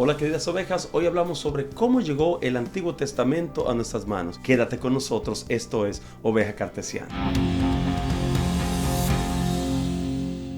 Hola queridas ovejas, hoy hablamos sobre cómo llegó el Antiguo Testamento a nuestras manos. Quédate con nosotros, esto es Oveja Cartesiana.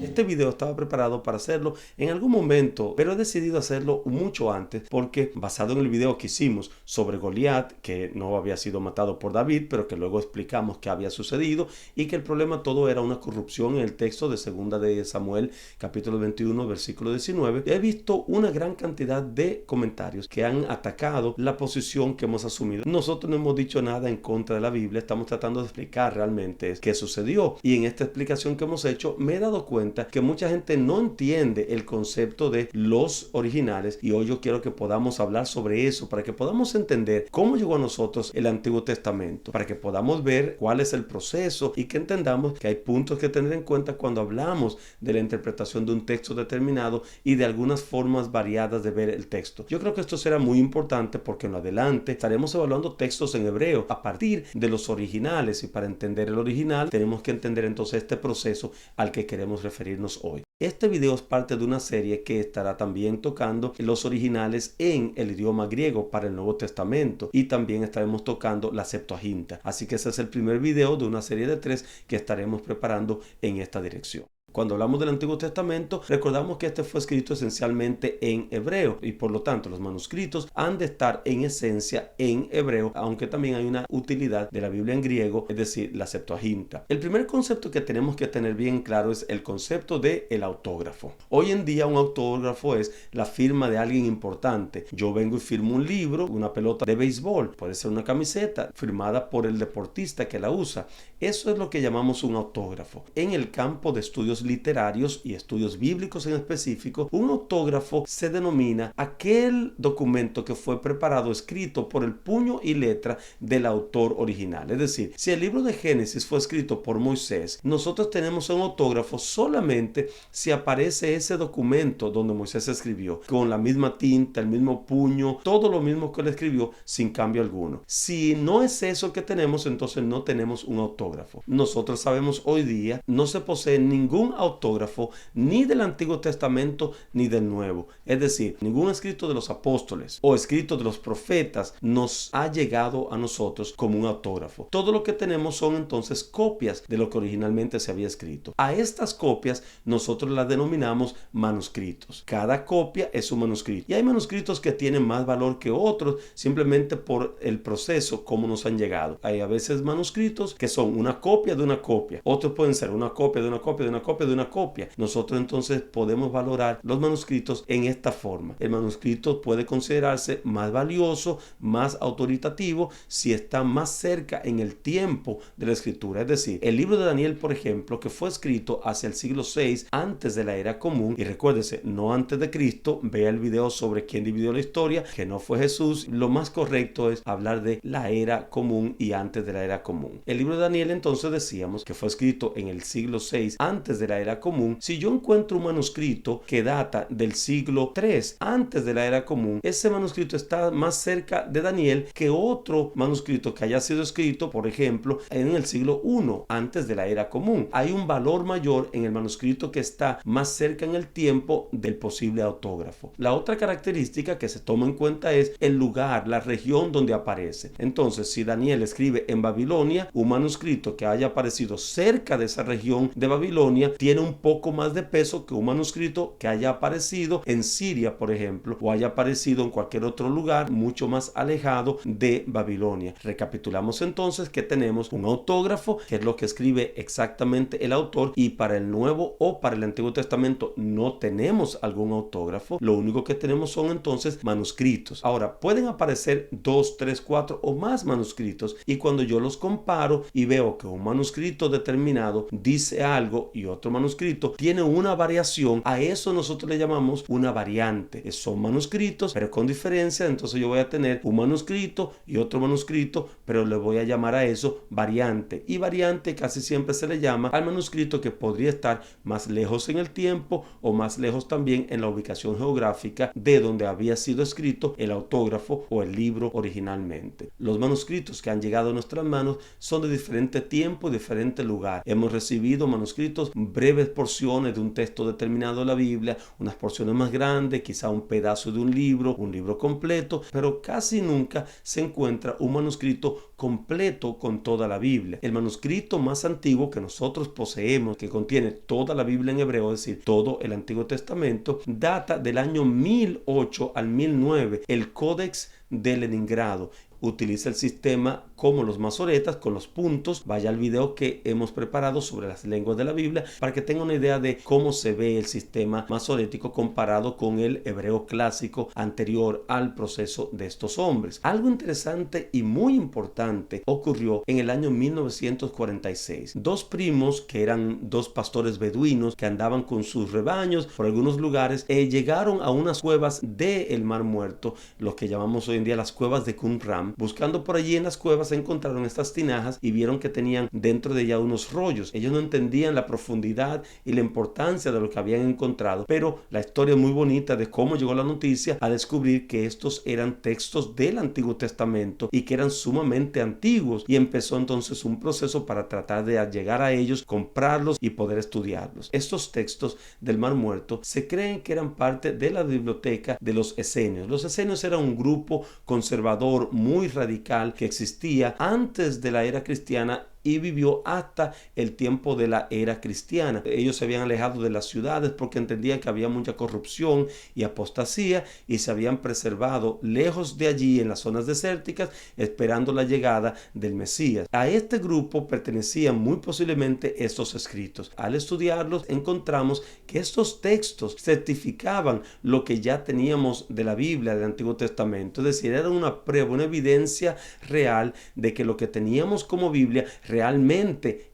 Este video estaba preparado para hacerlo en algún momento, pero he decidido hacerlo mucho antes porque basado en el video que hicimos sobre Goliat, que no había sido matado por David, pero que luego explicamos qué había sucedido y que el problema todo era una corrupción en el texto de 2 de Samuel, capítulo 21, versículo 19. He visto una gran cantidad de comentarios que han atacado la posición que hemos asumido. Nosotros no hemos dicho nada en contra de la Biblia, estamos tratando de explicar realmente qué sucedió. Y en esta explicación que hemos hecho me he dado cuenta que mucha gente no entiende el concepto de los originales, y hoy yo quiero que podamos hablar sobre eso para que podamos entender cómo llegó a nosotros el Antiguo Testamento, para que podamos ver cuál es el proceso y que entendamos que hay puntos que tener en cuenta cuando hablamos de la interpretación de un texto determinado y de algunas formas variadas de ver el texto. Yo creo que esto será muy importante porque en lo adelante estaremos evaluando textos en hebreo a partir de los originales, y para entender el original tenemos que entender entonces este proceso al que queremos referirnos hoy. Este video es parte de una serie que estará también tocando los originales en el idioma griego para el Nuevo Testamento, y también estaremos tocando la Septuaginta. Así que ese es el primer video de una serie de 3 que estaremos preparando en esta dirección. Cuando hablamos del Antiguo Testamento, recordamos que este fue escrito esencialmente en hebreo y por lo tanto los manuscritos han de estar en esencia en hebreo, aunque también hay una utilidad de la Biblia en griego, es decir, la Septuaginta. El primer concepto que tenemos que tener bien claro es el concepto de el autógrafo. Hoy en día un autógrafo es la firma de alguien importante. Yo vengo y firmo un libro, una pelota de béisbol, puede ser una camiseta firmada por el deportista que la usa. Eso es lo que llamamos un autógrafo. En el campo de estudios literarios y estudios bíblicos en específico, un autógrafo se denomina aquel documento que fue preparado, escrito por el puño y letra del autor original. Es decir, si el libro de Génesis fue escrito por Moisés, nosotros tenemos un autógrafo solamente si aparece ese documento donde Moisés escribió, con la misma tinta, el mismo puño, todo lo mismo que él escribió, sin cambio alguno. Si no es eso que tenemos, entonces no tenemos un autógrafo. Nosotros sabemos hoy día no se posee ningún autógrafo ni del Antiguo Testamento ni del Nuevo. Es decir, ningún escrito de los apóstoles o escrito de los profetas nos ha llegado a nosotros como un autógrafo. Todo lo que tenemos son entonces copias de lo que originalmente se había escrito. A estas copias nosotros las denominamos manuscritos. Cada copia es un manuscrito. Y hay manuscritos que tienen más valor que otros simplemente por el proceso como nos han llegado. Hay a veces manuscritos que son una copia de una copia. Otros pueden ser una copia de una copia de una copia de una copia. Nosotros entonces podemos valorar los manuscritos en esta forma. El manuscrito puede considerarse más valioso, más autoritativo si está más cerca en el tiempo de la escritura. Es decir, el libro de Daniel, por ejemplo, que fue escrito hacia el siglo VI antes de la era común, y recuérdese, no antes de Cristo. Vea el video sobre quién dividió la historia, que no fue Jesús. Lo más correcto es hablar de la era común y antes de la era común. El libro de Daniel entonces decíamos que fue escrito en el siglo VI antes de la era común. Si yo encuentro un manuscrito que data del siglo III antes de la era común, ese manuscrito está más cerca de Daniel que otro manuscrito que haya sido escrito, por ejemplo, en el siglo I antes de la era común. Hay un valor mayor en el manuscrito que está más cerca en el tiempo del posible autógrafo. La otra característica que se toma en cuenta es el lugar, la región donde aparece. Entonces, si Daniel escribe en Babilonia, un manuscrito que haya aparecido cerca de esa región de Babilonia tiene un poco más de peso que un manuscrito que haya aparecido en Siria, por ejemplo, o haya aparecido en cualquier otro lugar mucho más alejado de Babilonia. Recapitulamos entonces que tenemos un autógrafo, que es lo que escribe exactamente el autor, y para el Nuevo o para el Antiguo Testamento no tenemos algún autógrafo. Lo único que tenemos son entonces manuscritos. Ahora, pueden aparecer 2, 3, 4 o más manuscritos, y cuando yo los comparo y veo que un manuscrito determinado dice algo y otro manuscrito tiene una variación, a eso nosotros le llamamos una variante. Son manuscritos pero con diferencia. Entonces yo voy a tener un manuscrito y otro manuscrito, pero le voy a llamar a eso variante, y variante casi siempre se le llama al manuscrito que podría estar más lejos en el tiempo o más lejos también en la ubicación geográfica de donde había sido escrito el autógrafo o el libro originalmente. Los manuscritos que han llegado a nuestras manos son de diferente tiempo y diferente lugar. Hemos recibido manuscritos breves porciones de un texto determinado de la Biblia, unas porciones más grandes, quizá un pedazo de un libro completo, pero casi nunca se encuentra un manuscrito completo con toda la Biblia. El manuscrito más antiguo que nosotros poseemos, que contiene toda la Biblia en hebreo, es decir, todo el Antiguo Testamento, data del año 1008 al 1009, el Códex de Leningrado. Utiliza el sistema como los masoretas, con los puntos. Vaya al video que hemos preparado sobre las lenguas de la Biblia para que tenga una idea de cómo se ve el sistema masorético comparado con el hebreo clásico anterior al proceso de estos hombres. Algo interesante y muy importante ocurrió en el año 1946. Dos primos, que eran dos pastores beduinos que andaban con sus rebaños por algunos lugares, llegaron a unas cuevas del Mar Muerto, lo que llamamos hoy en día las cuevas de Qumran. Buscando por allí en las cuevas encontraron estas tinajas y vieron que tenían dentro de ella unos rollos. Ellos no entendían la profundidad y la importancia de lo que habían encontrado, pero la historia es muy bonita de cómo llegó la noticia a descubrir que estos eran textos del Antiguo Testamento y que eran sumamente antiguos, y empezó entonces un proceso para tratar de llegar a ellos, comprarlos y poder estudiarlos. Estos textos del Mar Muerto se creen que eran parte de la biblioteca de los esenios. Los esenios eran un grupo conservador muy radical que existía antes de la era cristiana y vivió hasta el tiempo de la era cristiana. Ellos se habían alejado de las ciudades porque entendían que había mucha corrupción y apostasía, y se habían preservado lejos de allí en las zonas desérticas esperando la llegada del Mesías. A este grupo pertenecían muy posiblemente estos escritos. Al estudiarlos encontramos que estos textos certificaban lo que ya teníamos de la Biblia del Antiguo Testamento, es decir, era una prueba, una evidencia real de que lo que teníamos como Biblia realmente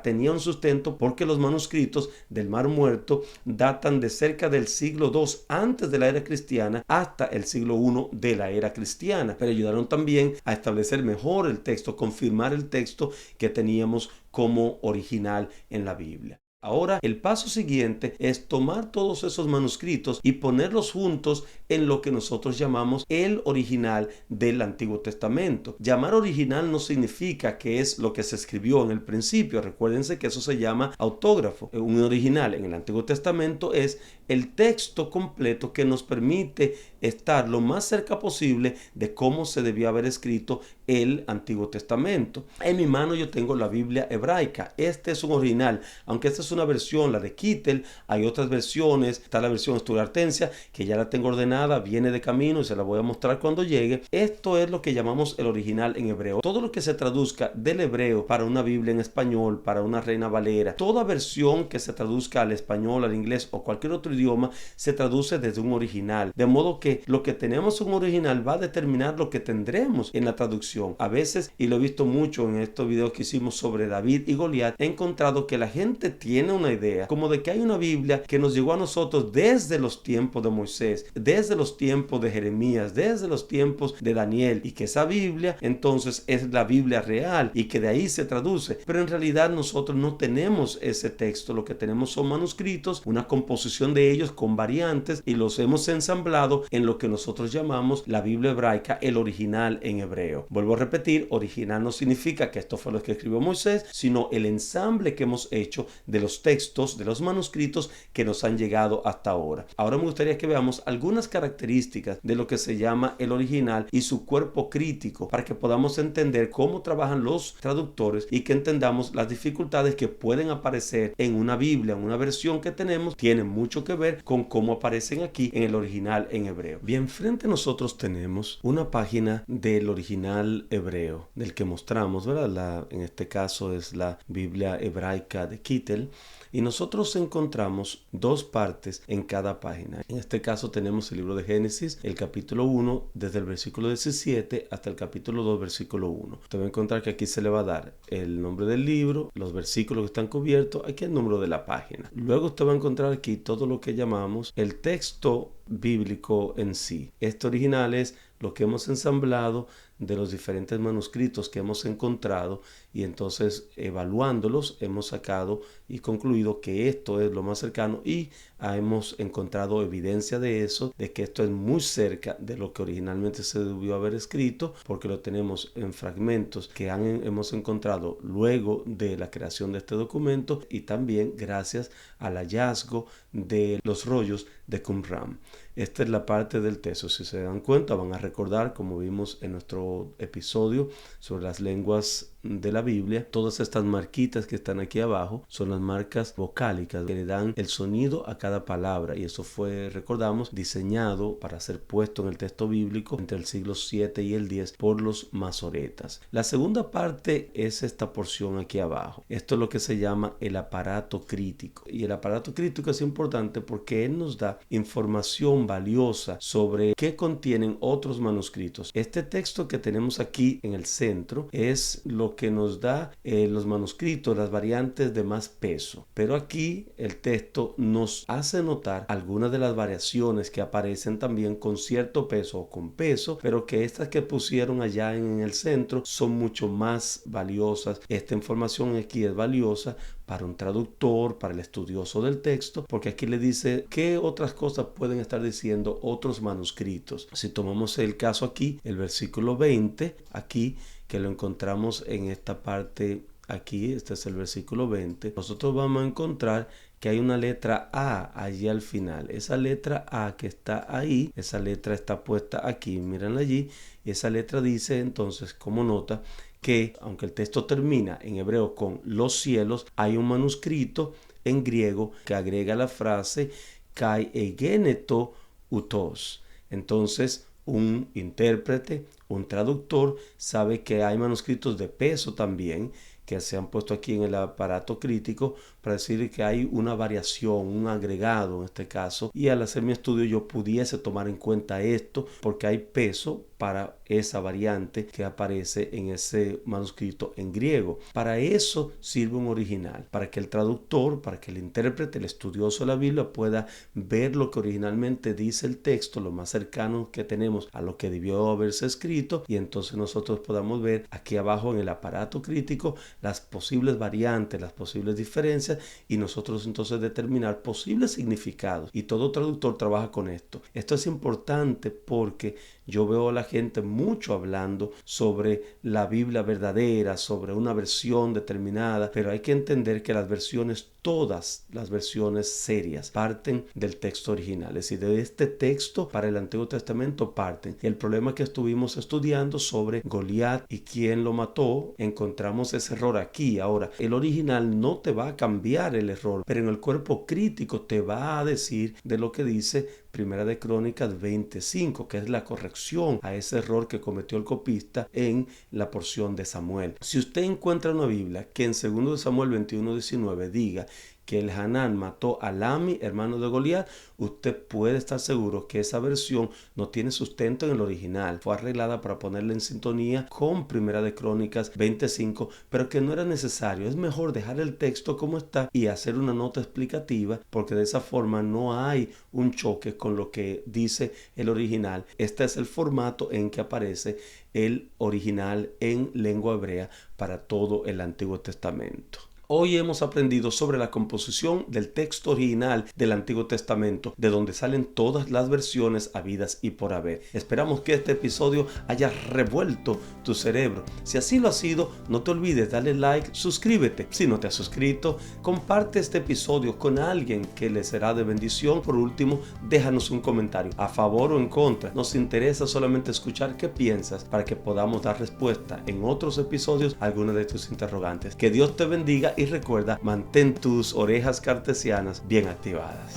tenía un sustento, porque los manuscritos del Mar Muerto datan de cerca del siglo II antes de la era cristiana hasta el siglo I de la era cristiana, pero ayudaron también a establecer mejor el texto, confirmar el texto que teníamos como original en la Biblia. Ahora, el paso siguiente es tomar todos esos manuscritos y ponerlos juntos en lo que nosotros llamamos el original del Antiguo Testamento. Llamar original no significa que es lo que se escribió en el principio. Recuérdense que eso se llama autógrafo. Un original en el Antiguo Testamento es el texto completo que nos permite estar lo más cerca posible de cómo se debió haber escrito el Antiguo Testamento. En mi mano yo tengo la Biblia hebraica. Este es un original, aunque esta es una versión, la de Kittel. Hay otras versiones. Está la versión Stuttgartensia, que ya la tengo ordenada, viene de camino y se la voy a mostrar cuando llegue. Esto es lo que llamamos el original en hebreo. Todo lo que se traduzca del hebreo para una Biblia en español, para una Reina Valera, toda versión que se traduzca al español, al inglés o cualquier otro idioma, se traduce desde un original. De modo que lo que tenemos en un original va a determinar lo que tendremos en la traducción. A veces, y lo he visto mucho en estos videos que hicimos sobre David y Goliat, he encontrado que la gente tiene una idea como de que hay una Biblia que nos llegó a nosotros desde los tiempos de Moisés, desde los tiempos de Jeremías, desde los tiempos de Daniel, y que esa Biblia entonces es la Biblia real y que de ahí se traduce. Pero en realidad nosotros no tenemos ese texto. Lo que tenemos son manuscritos, una composición de ellos con variantes, y los hemos ensamblado en lo que nosotros llamamos la Biblia hebraica, el original en hebreo. Vuelvo a repetir, original no significa que esto fue lo que escribió Moisés, sino el ensamble que hemos hecho de los textos, de los manuscritos que nos han llegado hasta ahora. Ahora me gustaría que veamos algunas características de lo que se llama el original y su cuerpo crítico, para que podamos entender cómo trabajan los traductores y que entendamos las dificultades que pueden aparecer en una Biblia, en una versión que tenemos. Tienen mucho que ver con cómo aparecen aquí en el original en hebreo. Bien, frente a nosotros tenemos una página del original hebreo, del que mostramos, ¿verdad? En este caso es la Biblia hebraica de Kittel, y nosotros encontramos dos partes en cada página. En este caso tenemos el libro de Génesis, el capítulo 1, desde el versículo 17 hasta el capítulo 2, versículo 1. Usted va a encontrar que aquí se le va a dar el nombre del libro, los versículos que están cubiertos, aquí el número de la página. Luego usted va a encontrar aquí todo lo que llamamos el texto bíblico en sí. Este original es lo que hemos ensamblado de los diferentes manuscritos que hemos encontrado, y entonces evaluándolos hemos sacado y concluido que esto es lo más cercano, y hemos encontrado evidencia de eso, de que esto es muy cerca de lo que originalmente se debió haber escrito, porque lo tenemos en fragmentos que hemos encontrado luego de la creación de este documento, y también gracias al hallazgo de los rollos de Qumran. Esta es la parte del texto. Si se dan cuenta, van a recordar, como vimos en nuestro episodio sobre las lenguas de la Biblia, todas estas marquitas que están aquí abajo son las marcas vocálicas que le dan el sonido a cada palabra, y eso fue, recordamos, diseñado para ser puesto en el texto bíblico entre el siglo 7 y el 10 por los masoretas. La segunda parte es esta porción aquí abajo. Esto es lo que se llama el aparato crítico, y el aparato crítico es importante porque él nos da información valiosa sobre qué contienen otros manuscritos. Este texto que tenemos aquí en el centro es lo que nos da los manuscritos, las variantes de más peso, pero aquí el texto nos hace notar algunas de las variaciones que aparecen también con cierto peso o con peso, pero que estas que pusieron allá en el centro son mucho más valiosas. Esta información aquí es valiosa para un traductor, para el estudioso del texto, porque aquí le dice qué otras cosas pueden estar diciendo otros manuscritos. Si tomamos el caso aquí, el versículo 20, aquí que lo encontramos en esta parte aquí, este es el versículo 20, nosotros vamos a encontrar que hay una letra A allí al final. Esa letra A que está ahí, esa letra está puesta aquí, mírenla allí, y esa letra dice entonces como nota que aunque el texto termina en hebreo con los cielos, hay un manuscrito en griego que agrega la frase kai egeneto utos. Entonces un intérprete, un traductor sabe que hay manuscritos de peso también que se han puesto aquí en el aparato crítico para decir que hay una variación, un agregado en este caso, y al hacer mi estudio yo pudiese tomar en cuenta esto porque hay peso para esa variante que aparece en ese manuscrito en griego. Para eso sirve un original, para que el traductor, para que el intérprete, el estudioso de la Biblia pueda ver lo que originalmente dice el texto, lo más cercano que tenemos a lo que debió haberse escrito, y entonces nosotros podamos ver aquí abajo en el aparato crítico las posibles variantes, las posibles diferencias, y nosotros entonces determinar posibles significados. Y todo traductor trabaja con esto. Esto es importante porque yo veo a la gente mucho hablando sobre la Biblia verdadera, sobre una versión determinada, pero hay que entender que las versiones, todas las versiones serias, parten del texto original. Es decir, de este texto para el Antiguo Testamento parten. Y el problema que estuvimos estudiando sobre Goliat y quién lo mató, encontramos ese error aquí. Ahora, el original no te va a cambiar el error, pero en el cuerpo crítico te va a decir de lo que dice Primera de Crónicas 25, que es la corrección a ese error que cometió el copista en la porción de Samuel. Si usted encuentra una Biblia que en 2 de Samuel 21:19 diga que el Hanán mató a Lami, hermano de Goliat, usted puede estar seguro que esa versión no tiene sustento en el original. Fue arreglada para ponerla en sintonía con Primera de Crónicas 25, pero que no era necesario. Es mejor dejar el texto como está y hacer una nota explicativa, porque de esa forma no hay un choque con lo que dice el original. Este es el formato en que aparece el original en lengua hebrea para todo el Antiguo Testamento. Hoy hemos aprendido sobre la composición del texto original del Antiguo Testamento, de donde salen todas las versiones habidas y por haber. Esperamos que este episodio haya revuelto tu cerebro. Si así lo ha sido, no te olvides darle like, suscríbete. Si no te has suscrito, comparte este episodio con alguien que le será de bendición. Por último, déjanos un comentario a favor o en contra. Nos interesa solamente escuchar qué piensas para que podamos dar respuesta en otros episodios a algunas de tus interrogantes. Que Dios te bendiga. Y recuerda, mantén tus orejas cartesianas bien activadas.